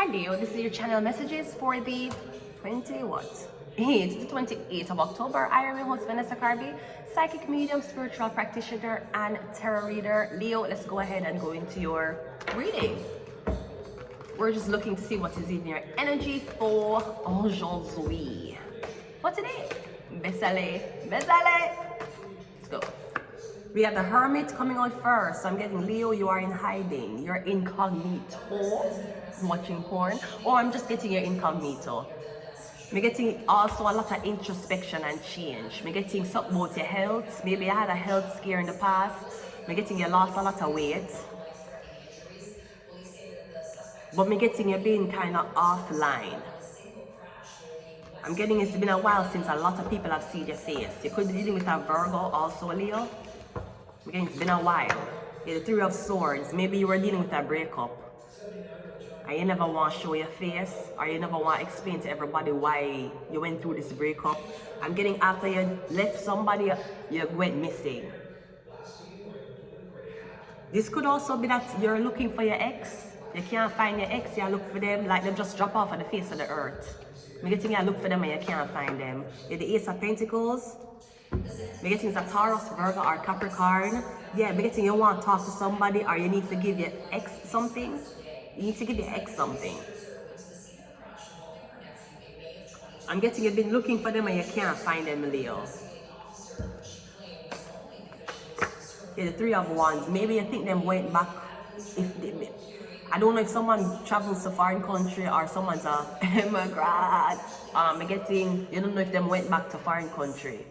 Hi Leo, this is your channel messages for the 28th of October. I am your host Vanessa Carby, psychic medium, spiritual practitioner, and tarot reader. Leo, let's go ahead and go into your reading. We're just looking to see what is in your energy for aujourd'hui. For today, besale. Let's go. We have the Hermit coming out first. So I'm getting Leo, you are in hiding. You're incognito, watching porn. Or I'm just getting your incognito. I'm getting also a lot of introspection and change. I'm getting something about your health. Maybe you had a health scare in the past. I'm getting you lost a lot of weight. But I'm getting you being kind of offline. I'm getting it's been a while since a lot of people have seen your face. You could be dealing with a Virgo also, Leo. Again, it's been a while. Yeah, the Three of Swords. Maybe you were dealing with a breakup. And you never want to show your face, or you never want to explain to everybody why you went through this breakup. I'm getting after you left somebody, you went missing. This could also be that you're looking for your ex. You can't find your ex, you look for them like they just drop off on the face of the earth. I'm getting you look for them and you can't find them. You're the Ace of Pentacles. I'm getting it's a Taurus, Virgo, or Capricorn. Yeah, I'm getting you want to talk to somebody, or you need to give your ex something. You need to give your ex something. I'm getting you've been looking for them and you can't find them, Leo. Yeah, the Three of Wands. Maybe you think them went back. I don't know if someone travels to foreign country or someone's a immigrant. I'm getting you don't know if them went back to foreign country.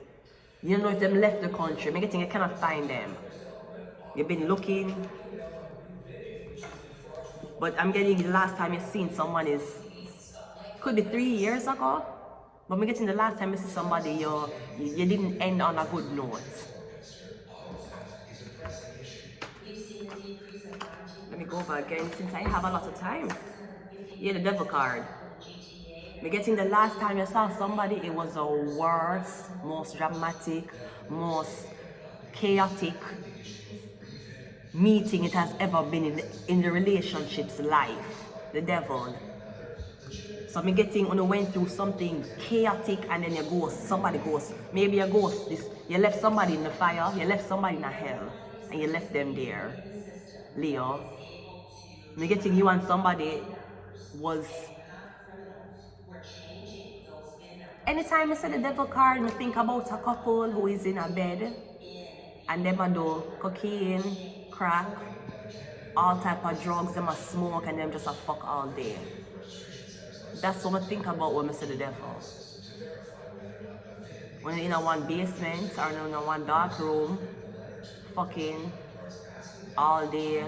You don't know if them left the country. I'm getting you cannot find them. You've been looking. But I'm getting the last time you've seen someone is, could be 3 years ago. But I'm getting the last time you see somebody, you didn't end on a good note. Let me go over again since I have a lot of time. Yeah, the Devil card. I'm getting the last time you saw somebody, it was the worst, most dramatic, most chaotic meeting it has ever been in the relationship's life. The Devil. So I'm getting when you went through something chaotic and then you ghost, somebody ghost. Maybe you ghost this, you left somebody in the fire, you left somebody in a hell, and you left them there. Leo. I'm getting you and somebody was. Anytime I say the Devil card, I think about a couple who is in a bed and them a do cocaine, crack, all type of drugs, them a smoke and them just a fuck all day. That's what I think about when I say the devil. When you're in a one basement or in a one dark room, fucking all day,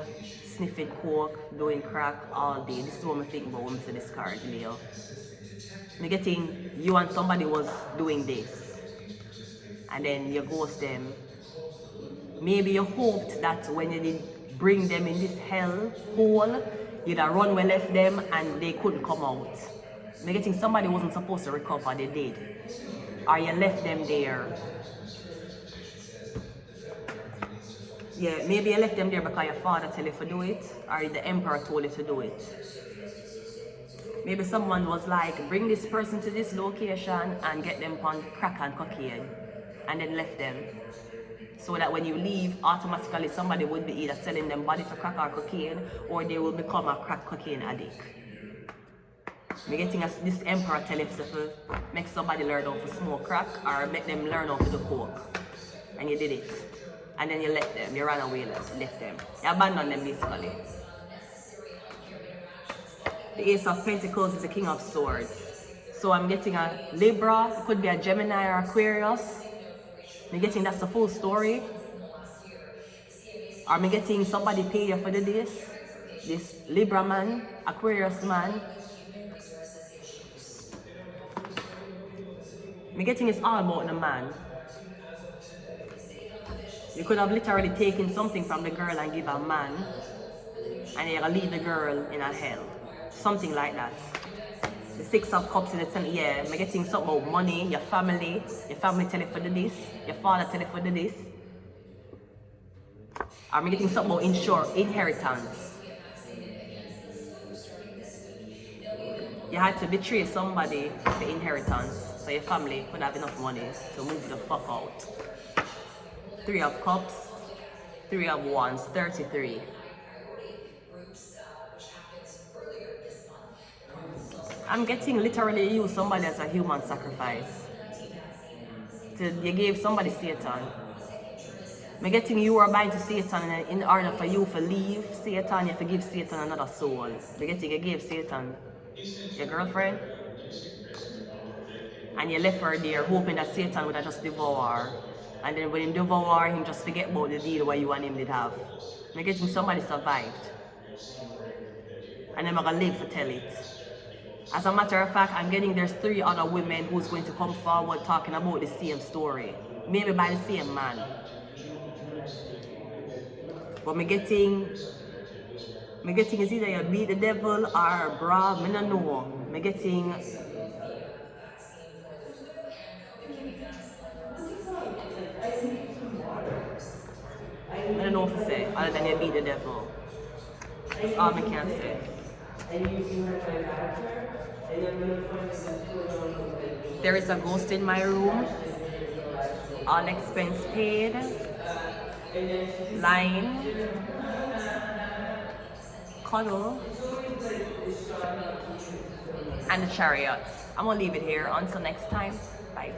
sniffing coke, doing crack all day. This is what I think about when I say this card, Leo. I'm getting you and somebody was doing this and then you ghost them. Maybe you hoped that when you did bring them in this hell hole, you'd have run where left them and they couldn't come out. I'm getting somebody wasn't supposed to recover, they did. Or you left them there. Yeah, maybe you left them there because your father told you to do it, or the emperor told you to do it. Maybe someone was like, bring this person to this location and get them on crack and cocaine, and then left them. So that when you leave, automatically somebody would be either selling them body for crack or cocaine, or they will become a crack cocaine addict. I'm getting this emperor tell you to make somebody learn how to smoke crack or make them learn how to do coke. And you did it. And then you left them, you ran away, left them. You abandoned them basically. The Ace of Pentacles is the King of Swords. So I'm getting a Libra, it could be a Gemini or Aquarius. I'm getting that's the full story. Or I'm getting somebody pay you for this Libra man, Aquarius man. I'm getting it's all about the man. You could have literally taken something from the girl and give a man, and you're gonna leave the girl in a hell. Something like that. The Six of Cups in the center, yeah, I'm getting something about money, your family tell you for this, your father tell you for this. Or I'm getting something about inheritance. You had to betray somebody for inheritance, so your family would have enough money to move the fuck out. 3 of Cups, 3 of Wands, 33. I'm getting literally you somebody as a human sacrifice. You gave somebody Satan. I'm getting you are buying to Satan, and in order for you to leave Satan, you have to give Satan another soul. I'm getting you gave Satan your girlfriend, and you left her there hoping that Satan would have just devour her. And then when him devour him, just forget about the deal what you and him did have. I'm getting somebody survived. And I'm gonna live to tell it. As a matter of fact, I'm getting there's 3 other women who's going to come forward talking about the same story. Maybe by the same man. But me getting is either you beat the devil or bra, me no know. Me getting I don't know what to say other than you beat the devil. That's all I can say. There is a ghost in my room. All expense paid. Line. Cuddle. And the chariots. I'm gonna leave it here. Until next time. Bye.